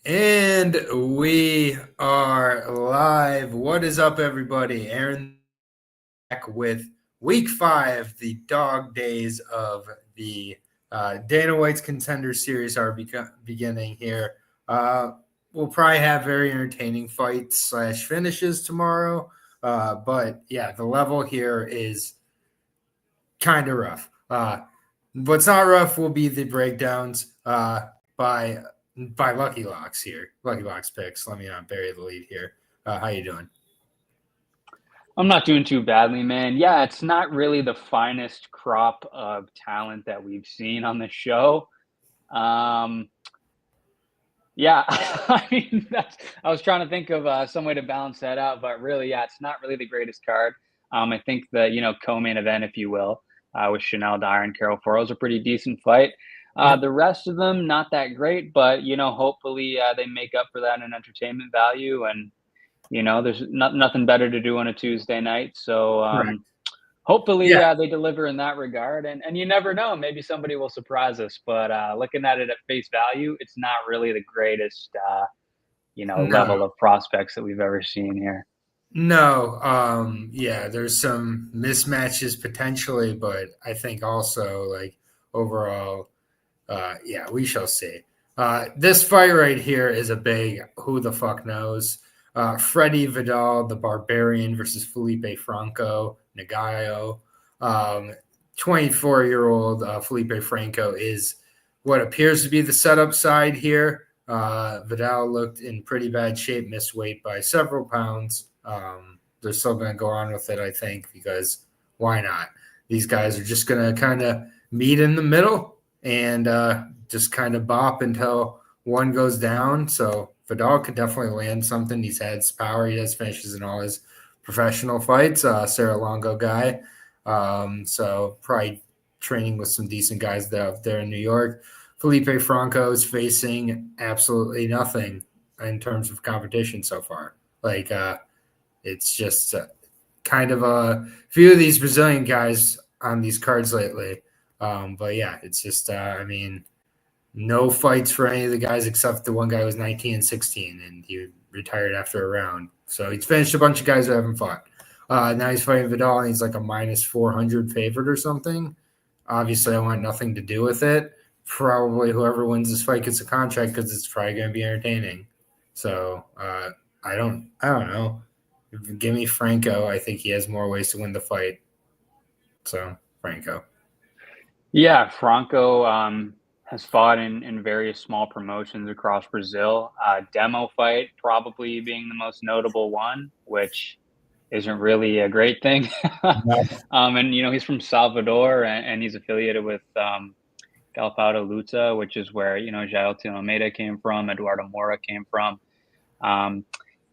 And we are live. What is up, everybody? Aaron back with week 5. The dog days of the Dana White's Contender series are beginning here. We'll probably have very entertaining fights slash finishes tomorrow. But yeah, the level here is kind of rough. What's not rough will be the breakdowns by Lucky Locks here. Lucky Locks picks. Let me not bury the lead here. How you doing? I'm not doing too badly, man. Yeah, it's not really the finest crop of talent that we've seen on the show. Um, yeah, I mean, I was trying to think of some way to balance that out, but really, yeah, it's not really the greatest card. I think the co-main event, if you will, with Chanel Dyer and Carol Foro is a pretty decent fight. Yep. The rest of them, not that great, but hopefully they make up for that in entertainment value. And there's nothing better to do on a Tuesday night. So Correct. hopefully Yeah. they deliver in that regard. And you never know, maybe somebody will surprise us. But looking at it at face value, it's not really the greatest, No. level of prospects that we've ever seen here. No. Yeah. There's some mismatches potentially, but I think also like overall, yeah, we shall see. This fight right here is a big who the fuck knows. Freddie Vidal, the Barbarian versus Felipe Franco Nagayo. 24-year-old Felipe Franco is what appears to be the setup side here. Vidal looked in pretty bad shape, missed weight by several pounds. They're still going to go on with it, I think, because why not? These guys are just going to kind of meet in the middle and just kind of bop until one goes down. So Vidal could definitely land something. He's had his power. He has finishes in all his professional fights. Sarah Longo guy. So probably training with some decent guys out there in New York. Felipe Franco is facing absolutely nothing in terms of competition so far. Like it's just kind of a few of these Brazilian guys on these cards lately. But yeah, it's just I mean, no fights for any of the guys except the one guy who was 19 and 16, and he retired after a round. So he's finished a bunch of guys who haven't fought. Now he's fighting Vidal, and he's like a minus 400 favorite or something. Obviously, I want nothing to do with it. Probably whoever wins this fight gets a contract because it's probably going to be entertaining. So I don't know. Give me Franco. I think he has more ways to win the fight. So Franco. Yeah, Franco has fought in various small promotions across Brazil. Demo fight probably being the most notable one, which isn't really a great thing. And he's from Salvador, and he's affiliated with Galpado Luta, which is where Jailton Almeida came from, Eduardo Mora came from.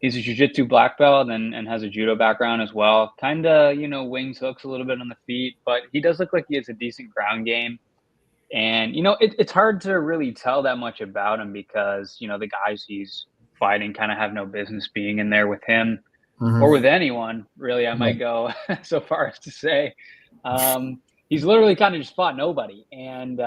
He's a jiu-jitsu black belt and has a judo background as well. Kind of, wings hooks a little bit on the feet, but he does look like he has a decent ground game. And, it's hard to really tell that much about him because, the guys he's fighting kind of have no business being in there with him or with anyone, really. I might go so far as to say. He's literally kind of just fought nobody. And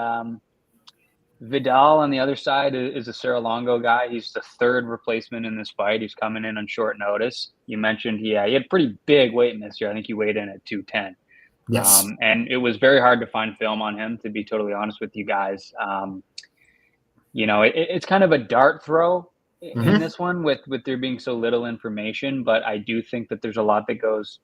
Vidal on the other side is a Cerro Longo guy. He's the third replacement in this fight. He's coming in on short notice. You mentioned he had pretty big weight in this year. I think he weighed in at 210. Yes. And it was very hard to find film on him, to be totally honest with you guys. It's kind of a dart throw in this one with there being so little information, but I do think that there's a lot that goes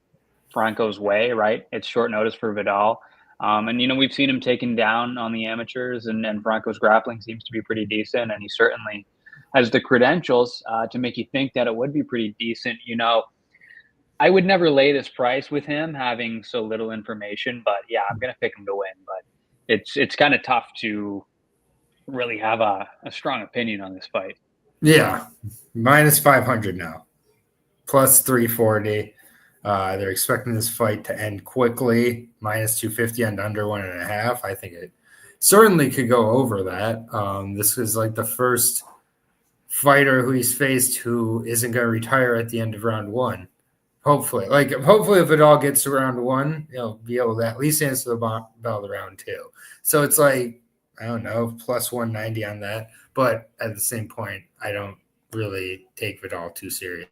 Franco's way, right? It's short notice for Vidal. And we've seen him taken down on the amateurs, and Franco's grappling seems to be pretty decent, and he certainly has the credentials to make you think that it would be pretty decent. I would never lay this price with him having so little information, but yeah, I'm gonna pick him to win. But it's kind of tough to really have a strong opinion on this fight. Yeah, minus 500 now, plus 340. They're expecting this fight to end quickly, minus 250 and under 1.5. I think it certainly could go over that. This is like the first fighter who he's faced who isn't going to retire at the end of round one. Hopefully, if it all gets to round one, be able to at least answer the bell to round two. So it's like, I don't know, plus 190 on that. But at the same point, I don't really take Vidal too serious.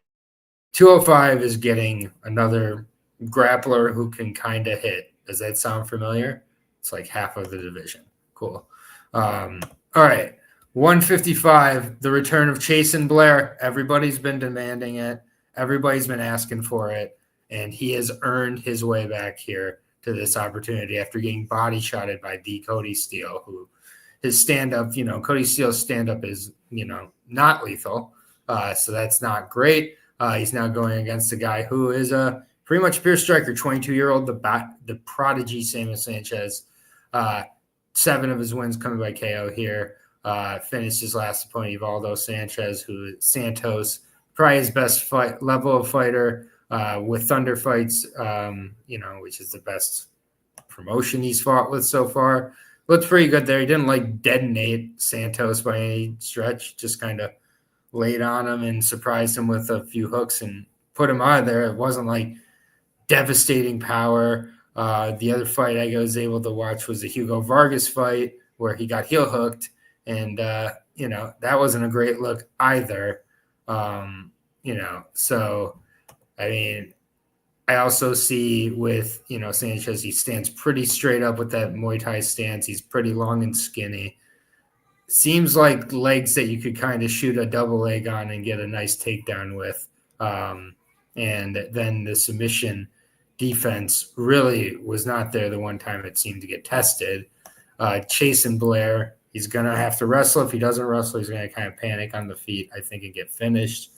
205 is getting another grappler who can kind of hit. Does that sound familiar? It's like half of the division. Cool. All right. 155, the return of Chasen Blair. Everybody's been demanding it. Everybody's been asking for it. And he has earned his way back here to this opportunity after getting body shotted by the Cody Steele, who his stand-up, Cody Steele's stand-up is, not lethal. So that's not great. He's now going against a guy who is a pretty much pure striker, 22-year-old, the prodigy Samuel Sanchez. 7 of his wins coming by KO here. Finished his last opponent, Evaldo Santos, probably his best level of fighter with Thunder Fights, which is the best promotion he's fought with so far. Looked pretty good there. He didn't detonate Santos by any stretch, just kind of laid on him and surprised him with a few hooks and put him out of there. It wasn't like devastating power. The other fight I was able to watch was the Hugo Vargas fight where he got heel hooked. And, that wasn't a great look either. So, I mean, I also see with, Sanchez, he stands pretty straight up with that Muay Thai stance. He's pretty long and skinny. Seems like legs that you could kind of shoot a double leg on and get a nice takedown with. And then the submission defense really was not there the one time it seemed to get tested. Chasen Blair, he's going to have to wrestle. If he doesn't wrestle, he's going to kind of panic on the feet, I think, and get finished.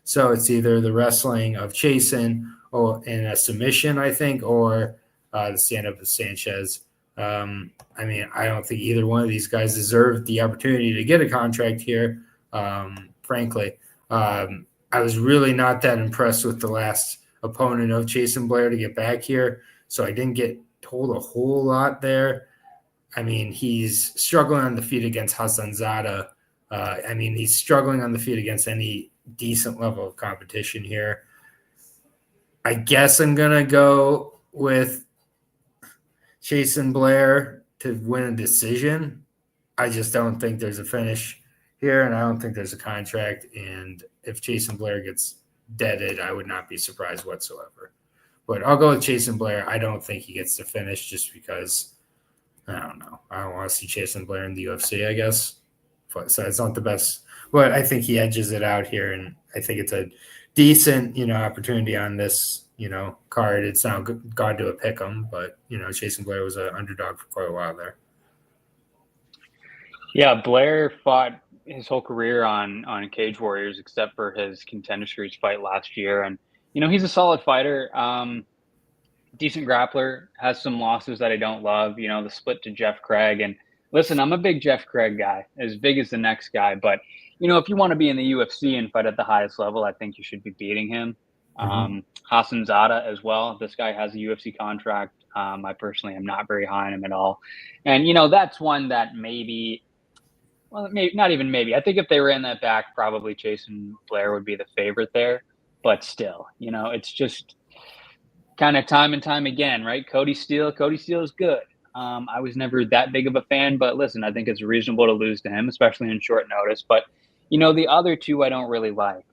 So it's either the wrestling of Chasen or in a submission, I think, or the stand-up of Sanchez. I don't think either one of these guys deserved the opportunity to get a contract here, frankly. I was really not that impressed with the last opponent of Chasen Blair to get back here, so I didn't get told a whole lot there. I mean, he's struggling on the feet against Hassan Zada. He's struggling on the feet against any decent level of competition here. I guess I'm going to go with Chasen Blair to win a decision. I just don't think there's a finish here, and I don't think there's a contract. And if Chasen Blair gets deaded, I would not be surprised whatsoever. But I'll go with Chasen Blair. I don't think he gets to finish just because, I don't know. I don't want to see Chasen Blair in the UFC, I guess. So it's not the best. But I think he edges it out here, and I think it's a decent, opportunity on this, card. It's not gone to a pick 'em, but, Chasen Blair was an underdog for quite a while there. Yeah, Blair fought his whole career on Cage Warriors except for his Contender Series fight last year. And, he's a solid fighter, decent grappler, has some losses that I don't love, the split to Jeff Craig. And listen, I'm a big Jeff Craig guy, as big as the next guy. But, if you want to be in the UFC and fight at the highest level, I think you should be beating him. Hassan Zada as well. This guy has a UFC contract. I personally am not very high on him at all. And, that's one that maybe not even maybe. I think if they ran that back, probably Chasen Blair would be the favorite there. But still, it's just kind of time and time again, right? Cody Steele is good. I was never that big of a fan, but listen, I think it's reasonable to lose to him, especially in short notice. But, the other two I don't really like.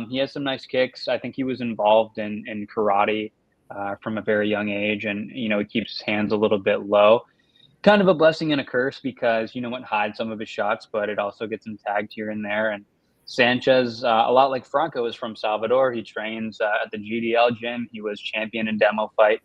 He has some nice kicks. I think he was involved in karate from a very young age, and, he keeps his hands a little bit low. Kind of a blessing and a curse because, it hides some of his shots, but it also gets him tagged here and there. And Sanchez, a lot like Franco, is from Salvador. He trains at the GDL gym. He was champion in demo fight.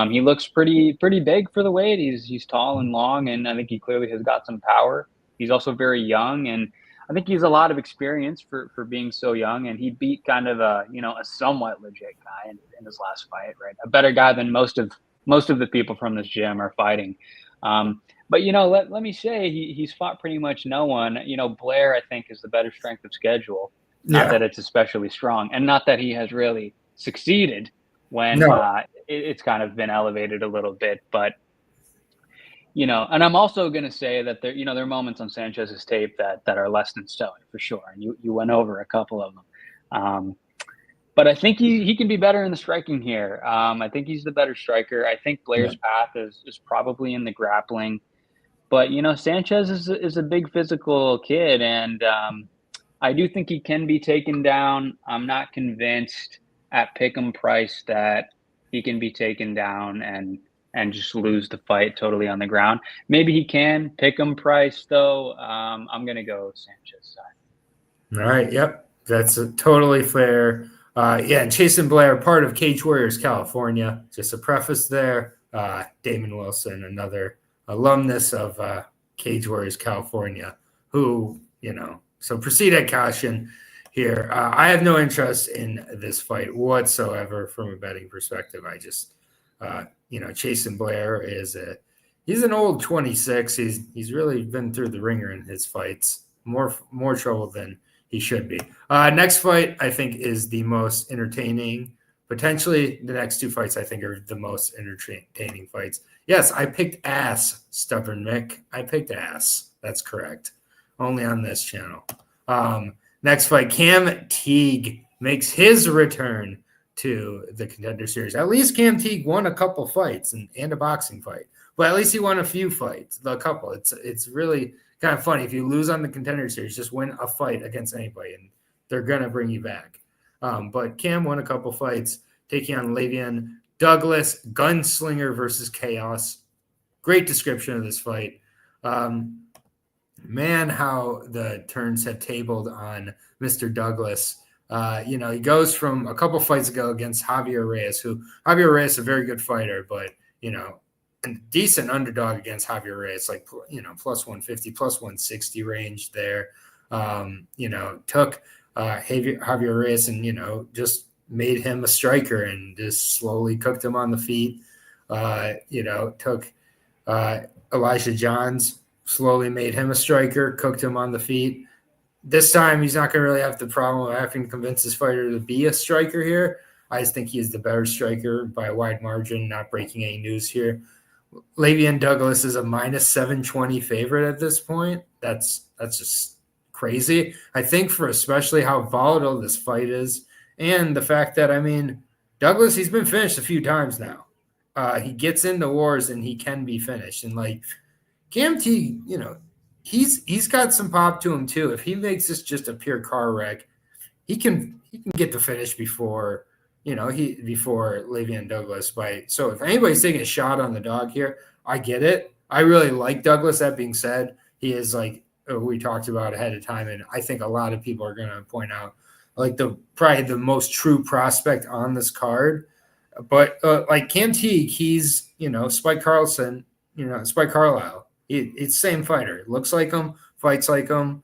He looks pretty big for the weight. He's tall and long, and I think he clearly has got some power. He's also very young, and I think he's a lot of experience for being so young. And he beat kind of a somewhat legit guy in his last fight, right? A better guy than most of the people from this gym are fighting. But let me say he's fought pretty much no one. Blair, I think, is the better strength of schedule. Not that it's especially strong, and not that he has really succeeded when it's kind of been elevated a little bit. But and I'm also going to say that there are moments on Sanchez's tape that are less than stellar for sure, and you went over a couple of them. But I think he can be better in the striking here. I think he's the better striker. I think Blair's path is probably in the grappling. But Sanchez is a big physical kid, and I do think he can be taken down. I'm not convinced at pick'em price that he can be taken down and just lose the fight totally on the ground. Maybe he can pick'em price though. I'm gonna go Sanchez side. All right. Yep. That's totally fair. Yeah. And Chase and Blair, part of Cage Warriors California. Just a preface there. Damon Wilson, another alumnus of Cage Warriors California, who, so proceed at caution here. I have no interest in this fight whatsoever from a betting perspective. I just, Chase and Blair he's an old 26. He's really been through the ringer in his fights. More trouble than he should be. Next fight, I think, is the most entertaining. Potentially, the next two fights, I think, are the most entertaining fights. Yes, I picked ass, Stubborn Mick. I picked ass. That's correct. Only on this channel. Next fight, Cam Teague makes his return to the Contender Series. At least Cam Teague won a couple fights and a boxing fight. But at least he won a few fights, a couple. It's really kind of funny. If you lose on the Contender Series, just win a fight against anybody, and they're going to bring you back. But Cam won a couple fights, taking on Le'Veon Douglas, Gunslinger versus Chaos. Great description of this fight. Man, how the turns have tabled on Mr. Douglas. He goes from a couple fights ago against Javier Reyes, is a very good fighter, but, a decent underdog against Javier Reyes, like, plus 150, plus 160 range there. Took Javier Reyes and, just made him a striker and just slowly cooked him on the feet. Took Elijah Johns, slowly made him a striker, cooked him on the feet. This time, he's not going to really have the problem of having to convince his fighter to be a striker here. I just think he is the better striker by a wide margin, not breaking any news here. Le'Veon Douglas is a minus 720 favorite at this point. That's just crazy. I think for especially how volatile this fight is and the fact that, Douglas, he's been finished a few times now. He gets into wars and he can be finished. And like Cam Teague, he's got some pop to him too. If he makes this just a pure car wreck, he can get the finish before Le'Veon Douglas. So if anybody's taking a shot on the dog here, I get it. I really like Douglas. That being said, he is like we talked about ahead of time, and I think a lot of people are going to point out like probably the most true prospect on this card. But like Cam Teague, he's Spike Carlson, Spike Carlisle. It's same fighter. Looks like him, fights like him.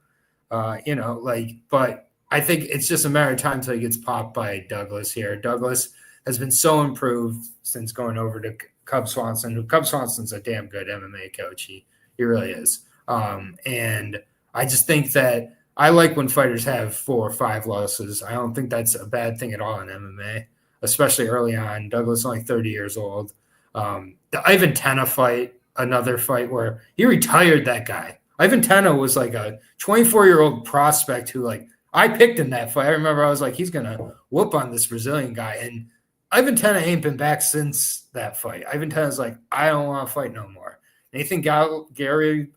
But I think it's just a matter of time until he gets popped by Douglas here. Douglas has been so improved since going over to Cub Swanson. Cub Swanson's a damn good MMA coach. He really is. And I just think that I like when fighters have 4 or 5 losses. I don't think that's a bad thing at all in MMA, especially early on. Douglas only 30 years old. The Ivan Tena fight, another fight where he retired that guy. Ivan Tena was like a 24-year-old prospect who I picked in that fight. I remember I was like, he's going to whoop on this Brazilian guy. And Ivan Tena ain't been back since that fight. Ivan Tena's like, I don't want to fight no more. Nathan Gary,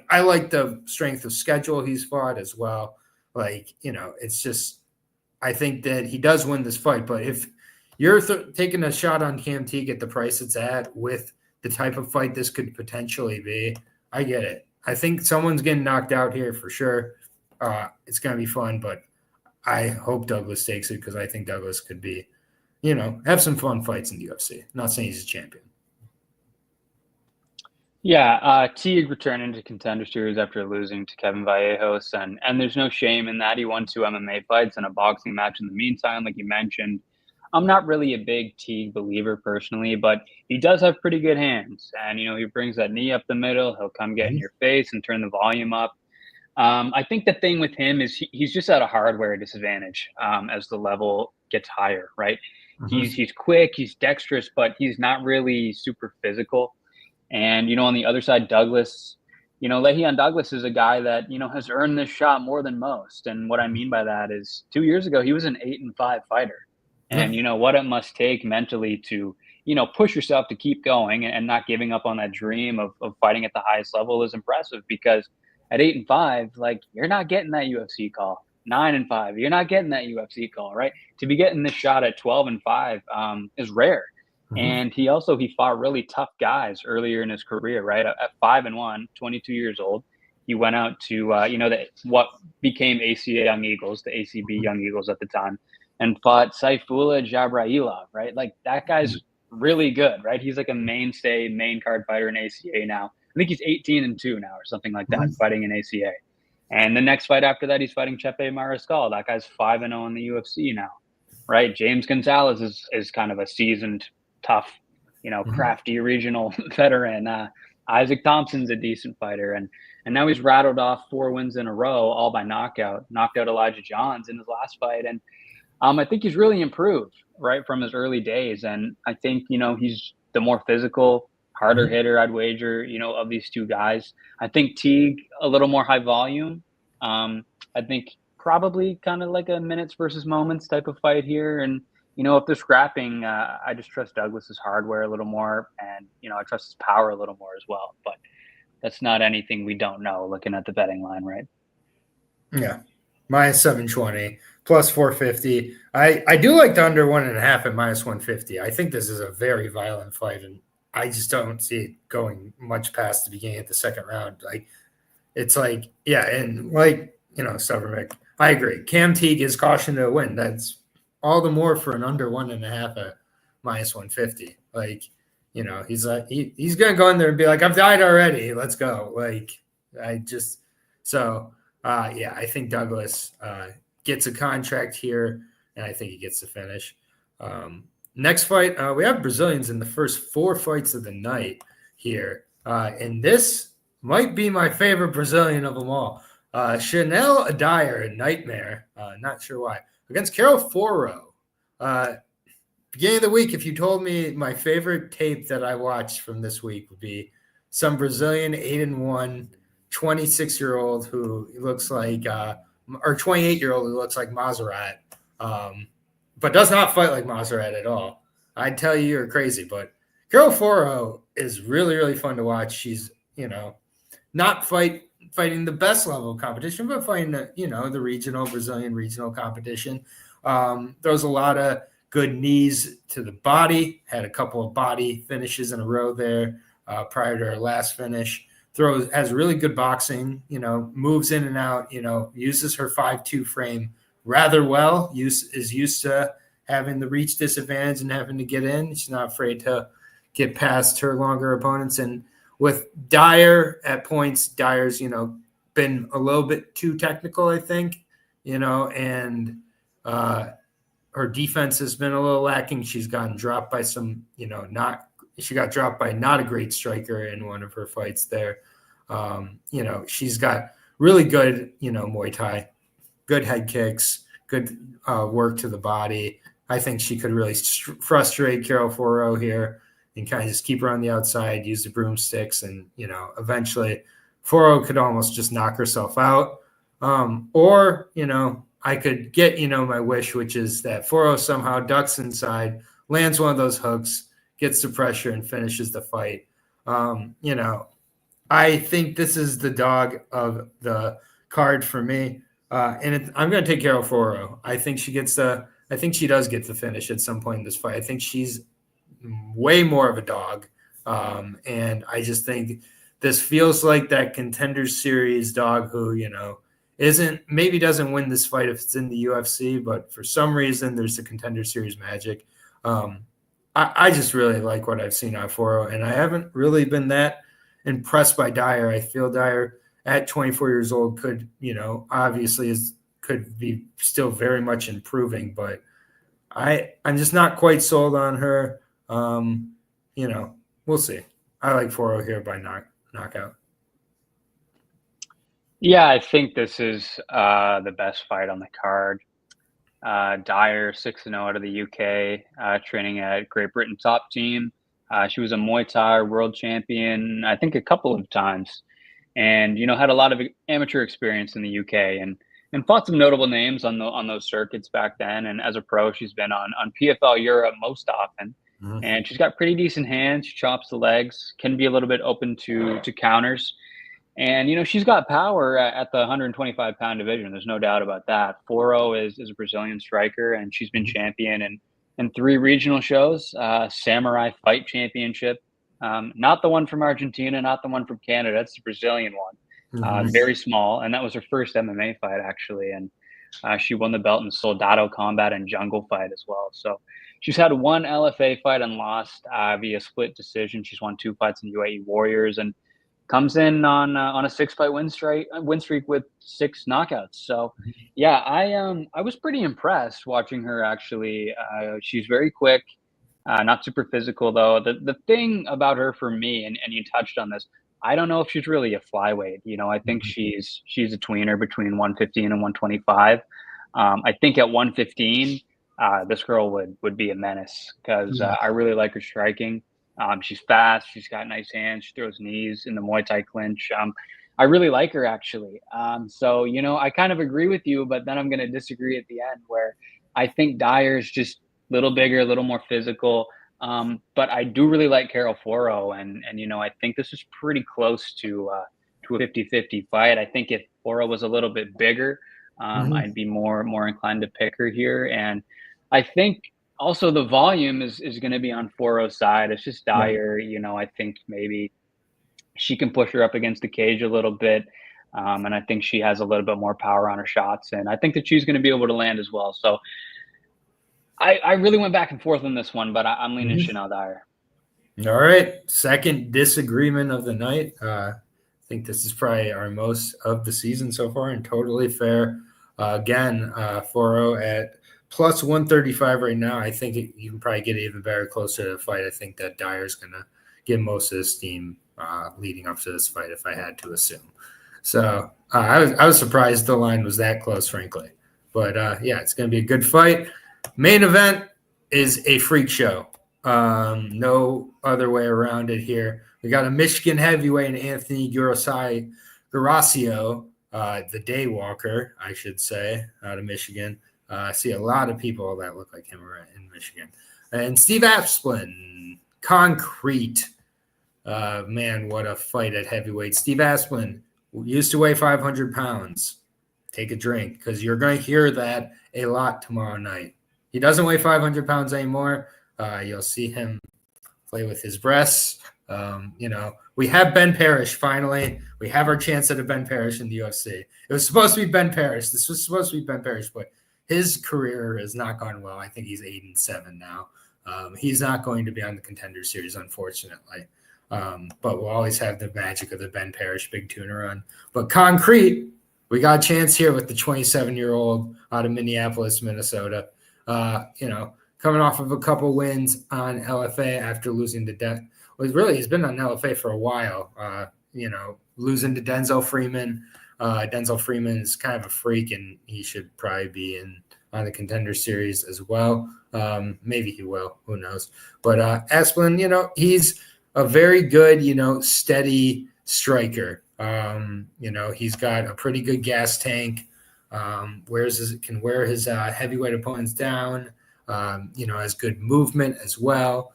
I like the strength of schedule he's fought as well. It's just, I think that he does win this fight. But if you're taking a shot on Cam Teague at the price it's at with the type of fight this could potentially be, I get it. I think someone's getting knocked out here for sure. It's going to be fun, but I hope Douglas takes it because I think Douglas could be, have some fun fights in the UFC. Not saying he's a champion. Yeah, Teague returned into Contender Series after losing to Kevin Vallejos, and there's no shame in that. He won 2 MMA fights and a boxing match in the meantime, like you mentioned. I'm not really a big Teague believer personally, but he does have pretty good hands. And, he brings that knee up the middle. He'll come get in your face and turn the volume up. I think the thing with him is he's just at a hardware disadvantage as the level gets higher, right? Mm-hmm. He's quick, he's dexterous, but he's not really super physical. And, on the other side, Douglas, Le'Veon Douglas is a guy that, has earned this shot more than most. And what I mean by that is 2 years ago, he was an 8-5 fighter. And, what it must take mentally to push yourself to keep going and not giving up on that dream of fighting at the highest level is impressive because at 8-5, like you're not getting that UFC call. 9-5, you're not getting that UFC call, right? To be getting this shot at 12-5 is rare. Mhm. And he fought really tough guys earlier in his career, right? At 5-1, 22 years old, he went out to what became ACA Young Eagles, the ACB Mhm. Young Eagles at the time, and fought Saifullah Jabrailov, right? Like that guy's really good, right? He's like a mainstay, main card fighter in ACA now. I think he's 18-2 now or something like that, Mhm. fighting in ACA. And the next fight after that, he's fighting Chepe Mariscal. That guy's 5-0 in the UFC now, right? James Gonzalez is kind of a seasoned, tough, Mhm. crafty regional veteran. Isaac Thompson's a decent fighter, and now he's rattled off 4 wins in a row, all by knockout. Knocked out Elijah Johns in his last fight, and I think he's really improved, right, from his early days. And I think, he's the more physical, harder Mhm. hitter, I'd wager, of these two guys. I think Teague, a little more high volume. I think probably kind of like a minutes versus moments type of fight here. And, if they're scrapping, I just trust Douglas's hardware a little more. And, I trust his power a little more as well. But that's not anything we don't know looking at the betting line, right? Yeah. Minus 720, plus 450. I do like the under 1.5 at minus 150. I think this is a very violent fight, and I just don't see it going much past the beginning of the second round. Like, it's like, yeah, and like, Severmick, I agree. Cam Teague is cautioned to win. That's all the more for an under 1.5 at minus 150. Like, he's like, he's going to go in there and be like, I've died already. Let's go. Like, I just, so, yeah, I think Douglas gets a contract here, and I think he gets the finish. Next fight, we have Brazilians in the first 4 fights of the night here. And this might be my favorite Brazilian of them all. Chanel Adair, Nightmare, not sure why, against Carol Foro. Beginning of the week, if you told me my favorite tape that I watched from this week would be some Brazilian 8-1, 26-year-old who looks like, or 28-year-old who looks like Maserat, but does not fight like Maserat at all. I'd tell you you're crazy, but Carol Foro is really, really fun to watch. She's, not fighting the best level of competition, but fighting the regional Brazilian regional competition. Throws a lot of good knees to the body. Had a couple of body finishes in a row there prior to her last finish. Has really good boxing. Moves in and out. Uses her 5'2" frame rather well. Is used to having the reach disadvantage and having to get in. She's not afraid to get past her longer opponents. And with Dyer at points, Dyer's, been a little bit too technical, I think, and her defense has been a little lacking. She's gotten dropped by she got dropped by not a great striker in one of her fights there. She's got really good, Muay Thai, good head kicks, good work to the body. I think she could really frustrate Carol Foro here and kind of just keep her on the outside, use the broomsticks, and eventually Foro could almost just knock herself out. Or I could get my wish, which is that Foro somehow ducks inside, lands one of those hooks, gets the pressure, and finishes the fight. I think this is the dog of the card for me, and I'm going to take Carol Foro. I think she does get the finish at some point in this fight. I think she's way more of a dog. And I just think this feels like that Contender Series dog who, doesn't win this fight if it's in the UFC, but for some reason there's the Contender Series magic. I just really like what I've seen on Foro, and I haven't really been that impressed by Dyer. I feel Dyer at 24 years old could, obviously could be still very much improving, but I'm just not quite sold on her. We'll see. I like 4-0 here by knockout. Yeah, I think this is the best fight on the card. Dyer, 6-0 out of the UK, training at Great Britain top team. She was a Muay Thai world champion, I think a couple of times, and had a lot of amateur experience in the UK and fought some notable names on those circuits back then. And as a pro, she's been on PFL Europe most often. And she's got pretty decent hands. She chops the legs, can be a little bit open to counters. And, she's got power at the 125-pound division. There's no doubt about that. Foro is a Brazilian striker, and she's been champion in 3 regional shows, Samurai Fight Championship. Not the one from Argentina, not the one from Canada. It's the Brazilian one. Very small. And that was her first MMA fight, actually. And she won the belt in Soldado Combat and Jungle Fight as well. So she's had 1 LFA fight and lost via split decision. She's won 2 fights in UAE Warriors and comes in on a 6-fight win streak with 6 knockouts. So, yeah, I was pretty impressed watching her. Actually, she's very quick, not super physical though. The thing about her for me, and you touched on this, I don't know if she's really a flyweight. I think she's a tweener between 115 and 125. I think at 115, this girl would be a menace because I really like her striking. She's fast. She's got nice hands. She throws knees in the Muay Thai clinch. I really like her, actually. So, I kind of agree with you, but then I'm going to disagree at the end where I think Dyer's just a little bigger, a little more physical. But I do really like Carol Foro, and I think this is pretty close to a 50-50 fight. I think if Foro was a little bit bigger, I'd be more inclined to pick her here. And I think also the volume is going to be on Foro's side. It's just Dyer. I think maybe she can push her up against the cage a little bit. And I think she has a little bit more power on her shots. And I think that she's going to be able to land as well. So I really went back and forth on this one, but I'm leaning Chanel Dyer. All right. Second disagreement of the night. I think this is probably our most of the season so far, and totally fair. Again, Foro at plus 135 right now. I think you can probably get even better closer to the fight. I think that Dyer's going to get most of the steam leading up to this fight, if I had to assume. So I was surprised the line was that close, frankly. But, yeah, it's going to be a good fight. Main event is a freak show. No other way around it here. We got a Michigan heavyweight, Anthony Guracio, the Daywalker, I should say, out of Michigan. I see a lot of people that look like him are in Michigan. And Steve Asplin, Concrete. Man, what a fight at heavyweight. Steve Asplin used to weigh 500 pounds. Take a drink, because you're going to hear that a lot tomorrow night. He doesn't weigh 500 pounds anymore. You'll see him play with his breasts. We have Ben Parrish finally. We have our chance at a Ben Parrish in the UFC. It was supposed to be Ben Parrish. This was supposed to be Ben Parrish, but his career has not gone well. I think he's 8-7 now. He's not going to be on the Contender Series, unfortunately. But we'll always have the magic of the Ben Parrish big tuna run. But Concrete, we got a chance here with the 27-year-old out of Minneapolis, Minnesota. Coming off of a couple wins on LFA after losing to he's been on LFA for a while. Losing to Denzel Freeman. Denzel Freeman is kind of a freak, and he should probably be on the Contender Series as well. Maybe he will. Who knows? But Asplin, he's a very good, steady striker. He's got a pretty good gas tank. Can wear his heavyweight opponents down. Has good movement as well.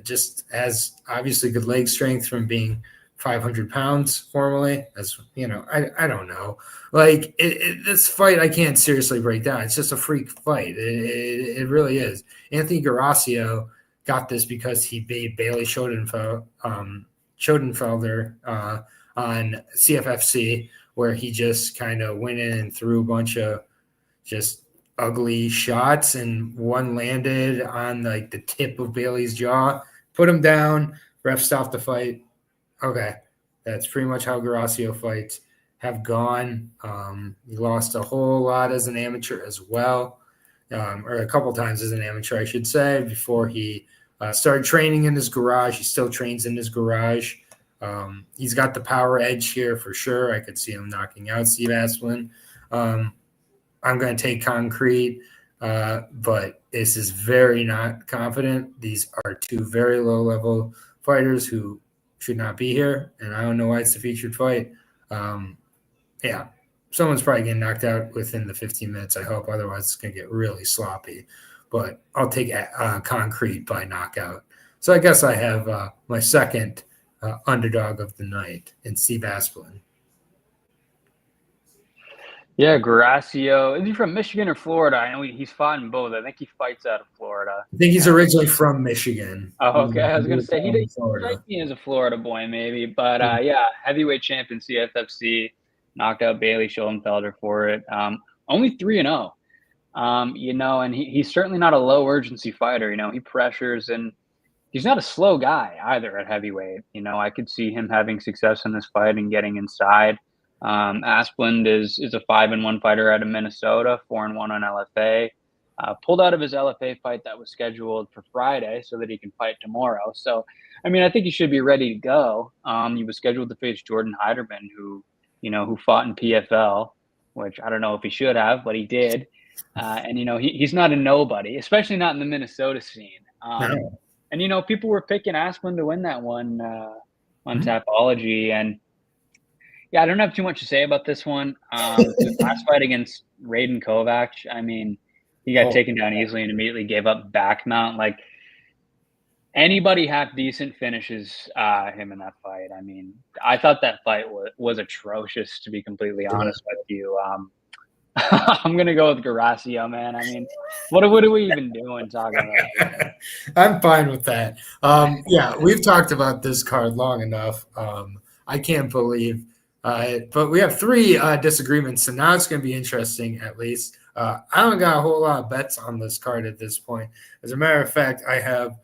Just has obviously good leg strength from being 500 pounds formerly. As I don't know. Like this fight, I can't seriously break down. It's just a freak fight. It really is. Anthony Guracio got this because he beat Bailey Schoenfelder on CFFC, where he just kind of went in and threw a bunch of just ugly shots, and one landed on like the tip of Bailey's jaw, put him down, ref stopped the fight. Okay, that's pretty much how Guracio fights have gone. He lost a whole lot as an amateur as well, or a couple times as an amateur, I should say, before he started training in his garage. He still trains in his garage. He's got the power edge here for sure. I could see him knocking out Steve Asplin. I'm going to take Concrete, but this is very not confident. These are 2 very low-level fighters who should not be here, and I don't know why it's the featured fight. Someone's probably getting knocked out within the 15 minutes, I hope. Otherwise, it's going to get really sloppy. but I'll take Concrete by knockout. So I guess I have my second underdog of the night in Steve Asplin. Yeah, Gracio. Is he from Michigan or Florida? I know he's fought in both. I think he fights out of Florida. I think he's originally from Michigan. Oh, okay. I was gonna say he did Florida. strike me as a Florida boy, maybe, but yeah, heavyweight champion CFFC, knocked out Bailey Schoenfelder for it. Only 3-0. And he's certainly not a low urgency fighter. He pressures, and he's not a slow guy either at heavyweight. I could see him having success in this fight and getting inside. Asplund is a 5-1 fighter out of Minnesota, 4-1 on LFA. Pulled out of his LFA fight that was scheduled for Friday so that he can fight tomorrow. So, I think he should be ready to go. He was scheduled to face Jordan Heiderman, who fought in PFL, which I don't know if he should have, but he did. And he's not a nobody, especially not in the Minnesota scene. And people were picking Asplund to win that one on Tapology, and yeah, I don't have too much to say about this one. The last fight against Raiden Kovac, he got taken down easily and immediately gave up back mount. Like, anybody half decent finishes him in that fight. I thought that fight was atrocious, to be completely honest with you. I'm gonna go with Gracio, man. What are we even doing talking about? I'm fine with that. Yeah, we've talked about this card long enough. I can't believe but we have 3 disagreements, so now it's going to be interesting, at least. I don't got a whole lot of bets on this card at this point. As a matter of fact, I have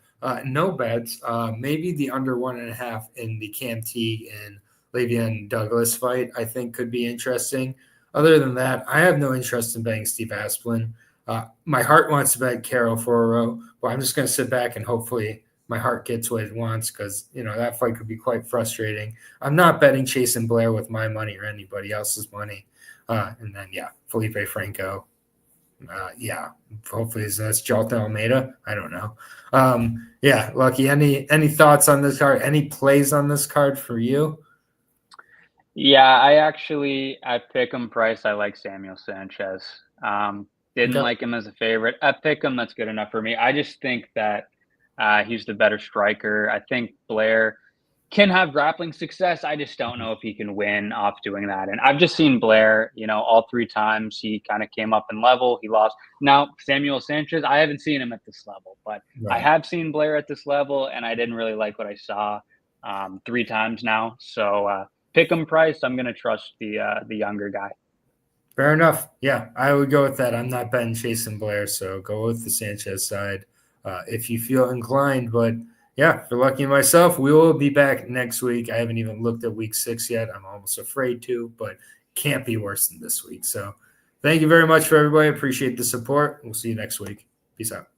no bets, maybe the under 1.5 in the Cam Teague and Le'Veon Douglas fight, I think could be interesting. Other than that, I have no interest in betting Steve Asplin. My heart wants to bet Caro Foro, but I'm just going to sit back and hopefully my heart gets what it wants, because that fight could be quite frustrating. I'm not betting Chasen Blair with my money or anybody else's money. And then Felipe Franco. Hopefully that's Jalton Almeida. I don't know. Lucky. Any thoughts on this card? Any plays on this card for you? Yeah, at Pick'em price, I like Samuel Sanchez. Didn't like him as a favorite. At Pick'em, that's good enough for me. I just think that he's the better striker. I think Blair can have grappling success. I just don't know if he can win off doing that. And I've just seen Blair, all 3 times he kind of came up in level. He lost. Now, Samuel Sanchez, I haven't seen him at this level, but I have seen Blair at this level, and I didn't really like what I saw 3 times now. So pick 'em price, I'm going to trust the younger guy. Fair enough. Yeah, I would go with that. I'm not betting Chasen Blair, so go with the Sanchez side if you feel inclined. But yeah, for Lucky and myself, we will be back next week. I haven't even looked at week 6 yet. I'm almost afraid to, but can't be worse than this week. So thank you very much for everybody. Appreciate the support. We'll see you next week. Peace out.